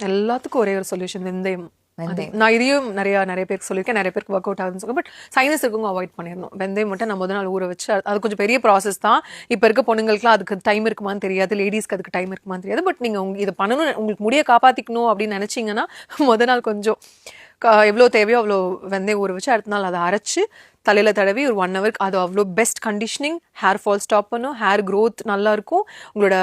எல்லாத்துக்கும் ஒரே ஒரு சொல்யூஷன் வெந்தயம். நான் இதையும் நிறைய பேருக்கு சொல்லியிருக்கேன், நிறைய பேருக்கு ஒர்க் அவுட் ஆகுதுன்னு சொல்லுவேன். பட் சைனஸ் இருக்கவங்க அவாய்ட் பண்ணிடணும். வெந்தயம் மட்டும் நம்ம முதல் நாள் ஊற வச்சு, அது கொஞ்சம் பெரிய ப்ராசஸ் தான். இப்போ இருக்க பொண்ணுங்களுக்குலாம் அதுக்கு டைம் இருக்குமான்னு தெரியாது, லேடிஸ்க்கு அதுக்கு டைம் இருக்குமான்னு தெரியாது. பட் நீங்கள் இதை பண்ணணும், உங்களுக்கு முடிய காப்பாற்றிக்கணும் அப்படின்னு நினச்சிங்கன்னா முதல் நாள் கொஞ்சம் எவ்வளோ தேவையோ அவ்வளோ வெந்தயம் ஊற வச்சு அடுத்த நாள் அதை அரைச்சி தலையில் தடவி ஒரு 1 hour அது அவ்வளோ best conditioning, hair fall stop பண்ணும், ஹேர் க்ரோத் நல்லாயிருக்கும், உங்களோட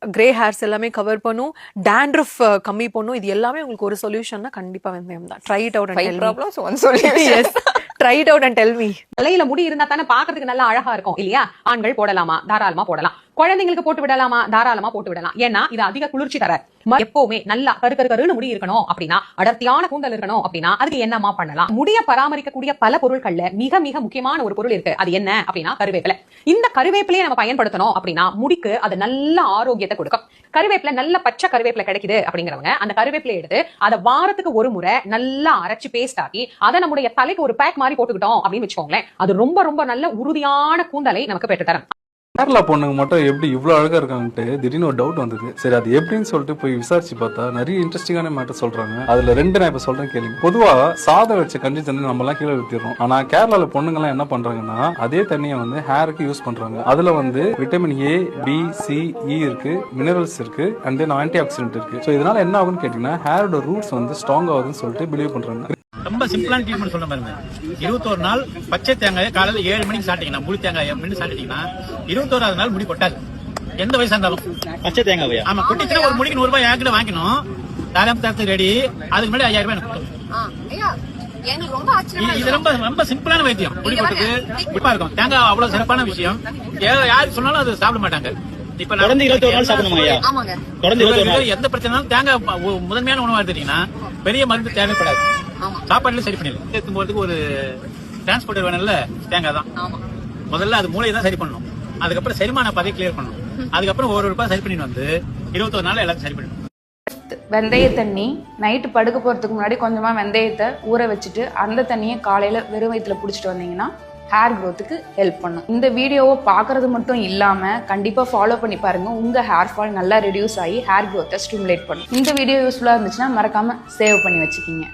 கிரே ஹேர்ஸ் எல்லாமே கவர் பண்ணும், டேண்ட்ரஃப் கம்மி பண்ணும். இது எல்லாமே உங்களுக்கு ஒரு சொல்யூஷன்னா கண்டிப்பா வெந்தயம் தான். Try it out and tell problems one solution. Yes, try it out and tell me. தலையில முடி இருந்தா தானே பாக்குறதுக்கு நல்லா அழகா இருக்கும் இல்லையா? ஆண்கள் போடலாமா? தாராளமா போடலாம். குழந்தைங்களுக்கு போட்டு விடலாமா? தாராளமா போட்டு விடலாம். ஏன்னா இது அதிக குளிர்ச்சி தர. எப்பவுமே நல்லா கருன்னு முடி இருக்கணும் அப்படின்னா, அடர்த்தியான கூந்தல் இருக்கணும் அப்படின்னா அதுக்கு என்னமா பண்ணலாம்? முடிய பராமரிக்கக்கூடிய பல பொருட்கள்ல மிக மிக முக்கியமான ஒரு பொருள் இருக்கு. அது என்ன அப்படின்னா கருவேப்பிலை. இந்த கருவேப்பிலையை நம்ம பயன்படுத்தணும் அப்படின்னா முடிக்கு அது நல்ல ஆரோக்கியத்தை கொடுக்கும். கருவேப்பிலை நல்ல பச்சை கருவேப்பிலை கிடைக்குது அப்படிங்கிறவங்க அந்த கருவேப்பிலை எடுத்து அதை வாரத்துக்கு ஒரு முறை நல்லா அரைச்சு பேஸ்ட் ஆக்கி அதை நம்முடைய தலைக்கு ஒரு பேக் மாதிரி போட்டுக்கிட்டோம் அப்படின்னு வச்சுக்கோங்களேன். அது ரொம்ப ரொம்ப நல்ல உறுதியான கூந்தலை நமக்கு பெற்றுத்தரும். கேரளா பொண்ணுங்க மட்டும் எப்படி இவ்வளோ அழகா இருக்காங்கன்ட்டு திடீர்னு ஒரு டவுட் வந்தது. சரி அது எப்படின்னு சொல்லிட்டு போய் விசாரிச்சு பார்த்தா நிறைய இன்ட்ரெஸ்டிங்கான மேட்டர் சொல்றாங்க. அதுல 2 நான் இப்ப சொல்றேன் கேளுங்க. பொதுவா சாதம் வச்ச கஞ்சி தண்ணி நம்ம எல்லாம் கீழே ஊத்திடுறோம். ஆனா கேரளால பொண்ணுங்க எல்லாம் என்ன பண்றாங்கன்னா அதே தண்ணியை ஹேருக்கு யூஸ் பண்றாங்க. அதுல vitamin A, B, C, E இருக்கு, மினரல்ஸ் இருக்கு, அண்ட் தென் ஆன்டி ஆக்சிடென்ட் இருக்கு. ஸோ இதனால என்ன ஆகுன்னு கேட்டீங்கன்னா ஹேரோட ரூட்ஸ் ஸ்ட்ராங் ஆகுதுன்னு சொல்லிட்டு பிலீவ் பண்றாங்க. ரொம்ப சிம்பிளான ட்ரீட்மெண்ட் சொல்ல பாருங்க. 21 நாள் பச்சை தேங்காயை காலையில 7 மணிக்கு சாப்பிட்டீங்கன்னா, முழு தேங்காய் அப்படின்னு சாப்பிட்டீங்கன்னா 21வது நாள் முடி கொட்டாது. எந்த வயசா இருந்தாலும் பச்சை தேங்காய். ஆமா, கொட்டிச்சுன்னா ஒரு முடிக்கு 100 ரூபாய் ஏங்கிட்ட வாங்கினோம். தாராளத்துக்கு ரெடி. அதுக்கு முன்னாடி 5000 ரூபாய் இது ரொம்ப சிம்பிளான வைத்தியம். முடி கொட்டுக்கு இப்பா இருக்கும். தேங்காய் அவ்வளவு சிறப்பான விஷயம். யாரு சொன்னாலும் அது சாப்பிட மாட்டாங்க. இப்ப தொடர்ந்து 21 நாள் சாப்பிடணும். தொடர்ந்து எந்த பிரச்சனைனாலும் தேங்காய் முதன்மையான உணவா எடுத்துட்டீங்கன்னா பெரிய மருந்து தேவைப்படாது. சாப்பாடுல சரி பண்ணிடலாம். எடுத்து போறதுக்கு ஒரு டிரான்ஸ்போர்ட்டர் வேணும்ல, தேங்காய் தான். முதல்ல அது மூளையை தான் சரி பண்ணணும். அதுக்கப்புறம் செரிமான பாதையை கிளியர் பண்ணணும். அதுக்கப்புறம் ஒரு ரூபாய் சரி பண்ணிட்டு 21 நாள் எல்லாத்தையும் சரி பண்ணணும். வெந்தய தண்ணி நைட்டு படுக்க போறதுக்கு முன்னாடி கொஞ்சமா வெந்தயத்தை ஊற வச்சுட்டு அந்த தண்ணியை காலையில வெறும் வயிற்றுல புடிச்சிட்டு வந்தீங்கன்னா ஹேர் க்ரோத்துக்கு ஹெல்ப் பண்ணும். இந்த வீடியோவை பார்க்கறது மட்டும் இல்லாம கண்டிப்பா ஃபாலோ பண்ணி பாருங்க. உங்க ஹேர் ஃபால் நல்லா ரெடியூஸ் ஆகி ஹேர் க்ரோத்தை ஸ்டிமுலேட் பண்ணும். இந்த வீடியோ யூஸ்ஃபுல்லா இருந்துச்சுன்னா மறக்காம சேவ் பண்ணி வச்சுக்கீங்க.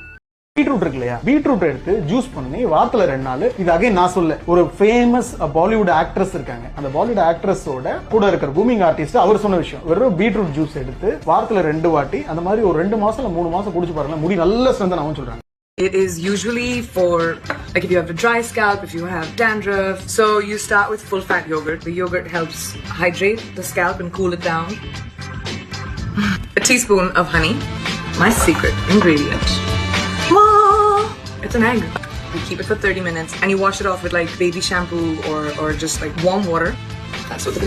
பீட்ரூட் இருக்கு இல்லையா, பீட்ரூட் எடுத்து ஜூஸ் பண்ணி வாரத்துல 2 நாள். இது அகைன் நான் சொல்ல ஒரு ஃபேமஸ் பாலிவுட் ஆக்ட்ரஸ் இருக்காங்க. அந்த பாலிவுட் ஆக்ட்ரஸோட கூட இருக்கிற பூமிங் ஆர்டிஸ்ட் அவர் சொன்ன விஷயம். வெறும் பீட்ரூட் ஜூஸ் எடுத்து வாரத்துல 2 வாட்டி அந்த மாதிரி ஒரு 2 மாசம் இல்ல 3 மாசம் குடிச்சு பாருங்க, முடி நல்ல ஸ்ட்ரென்தன் ஆகும் சொல்றாங்க. It is usually for like if you have a dry scalp, if you have dandruff. So you start with full fat yogurt. The yogurt helps hydrate the scalp and cool it down. A teaspoon of honey. My secret ingredient. It's an egg. You keep it for 30 minutes and you wash it off with like baby shampoo or just like warm water. That's what the